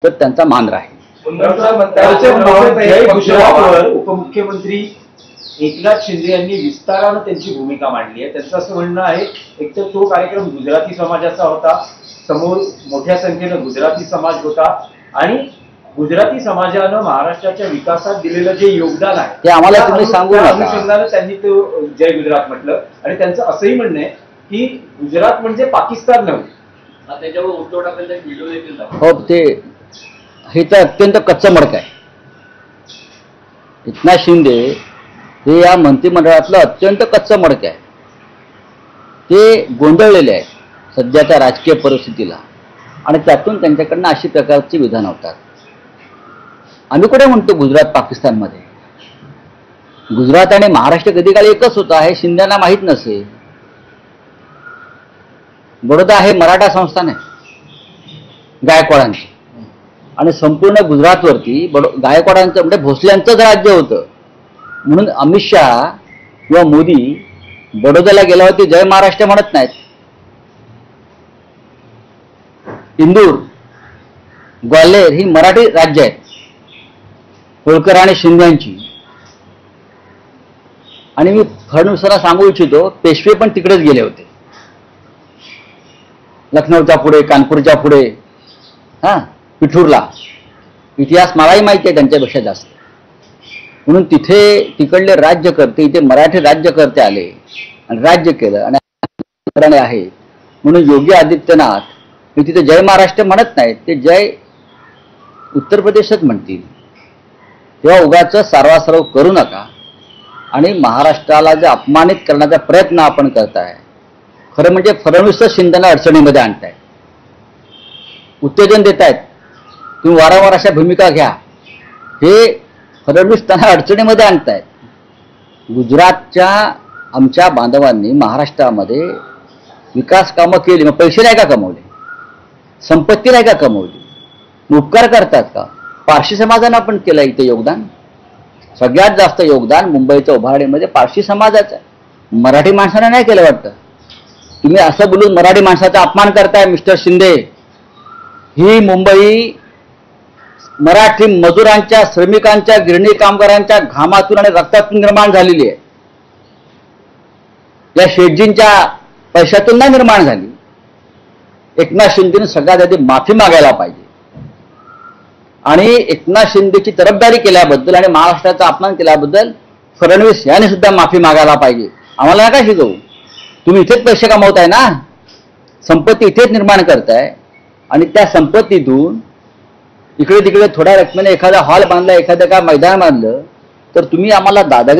तर त्यांचा मान राहील. गुजरातवर उपमुख्यमंत्री एकनाथ शिंदे यांनी विस्तारानं त्यांची भूमिका मांडली आहे. त्यांचं असं म्हणणं आहे, एक तर तो कार्यक्रम गुजराती समाजाचा होता, समोर मोठ्या संख्येनं गुजराती समाज होता आणि गुजराती समाजानं महाराष्ट्राच्या विकासात दिलेलं जे योगदान आहे ते आम्हाला तुम्ही सांगू नका. अनुषंगानं त्यांनी तो जय गुजरात म्हटलं आणि त्यांचं असंही म्हणणं आहे की गुजरात म्हणजे पाकिस्तान नव्हे. त्याच्यावर उद्धव ठाकरेंचा व्हिडिओ देखील हो, ते हे तर अत्यंत कच्चं मडक आहे. एकनाथ शिंदे हे या मंत्रिमंडळातलं अत्यंत कच्चं मडक आहे. ते गोंधळलेले आहे सध्याच्या राजकीय परिस्थितीला आणि त्यातून त्यांच्याकडनं अशी प्रकारची विधान होतात. आम्ही कुठे म्हणतो गुजरात पाकिस्तानमध्ये? गुजरात आणि महाराष्ट्र कधी काळी एकच होता हे शिंद्यांना माहीत नसेल. बडोदा हे मराठा संस्थान आहे गायकवाडांची आणि संपूर्ण गुजरातवरती गायकवाडांचं म्हणजे भोसल्यांचंच राज्य होतं. म्हणून अमित शहा किंवा मोदी बडोद्याला गेल्यावरती जय महाराष्ट्र म्हणत नाहीत. इंदूर ग्वाल्हेर ही मराठी राज्य आहेत होळकर आणि शिंद्यांची. आणि मी फडणवीसांना सांगू इच्छितो, पेशवे पण तिकडेच गेले होते, लखनौच्या पुढे, कानपूरच्या पुढे, पिठूरला. इतिहास मलाही माहिती आहे त्यांच्यापेक्षा जास्त. म्हणून तिकडले राज्यकर्ते इथे मराठी राज्यकर्ते आले आणि राज्य केलं आणि आहे. म्हणून योगी आदित्यनाथ हे तिथे जय महाराष्ट्र म्हणत नाहीत, ते जय उत्तर प्रदेशच म्हणतील. तेव्हा उगाच सारवासारव करू नका आणि महाराष्ट्राला जे अपमानित करण्याचा प्रयत्न आपण करताय, खरं म्हणजे फडणवीसच शिंदेना अडचणीमध्ये आणताय, उत्तेजन देतायत. तुम्ही वारंवार अशा भूमिका घ्या, हे फडणवीस त्यांना अडचणीमध्ये आणतायत. गुजरातच्या आमच्या बांधवांनी महाराष्ट्रामध्ये विकास कामं केली, मग पैसे नाही का कमवले? संपत्ती नाही का कमवली? उपकार करतात का? पारशी समाजानं पण केलं इथे योगदान. सगळ्यात जास्त योगदान मुंबईच्या उभारणीमध्ये पारशी समाजाचं आहे, मराठी माणसानं नाही केलं वाटतं. तुम्ही असं बोलून मराठी माणसाचा अपमान करताय मिस्टर शिंदे. ही मुंबई मराठी मजुरांच्या, श्रमिकांच्या, गिरणी कामगारांच्या घामातून आणि रक्तातून निर्माण झालेली आहे. या शेठजींच्या पैशातून नाही निर्माण झाली. एकनाथ शिंदेने सगळ्यात आधी माफी मागायला पाहिजे आणि एकनाथ शिंदेची तरफदारी केल्याबद्दल आणि महाराष्ट्राचा अपमान केल्याबद्दल फडणवीस यांनी सुद्धा माफी मागायला पाहिजे. आम्हाला नका शिकवू. तुम्ही इथेच पैसे कमवताय ना, संपत्ती इथेच निर्माण करताय आणि त्या संपत्तीतून इकडे तिकडे थोड्या रकमेने एखादा हॉल बांधला, एखादं काय मैदान बांधलं, तर तुम्ही आम्हाला दादागिरी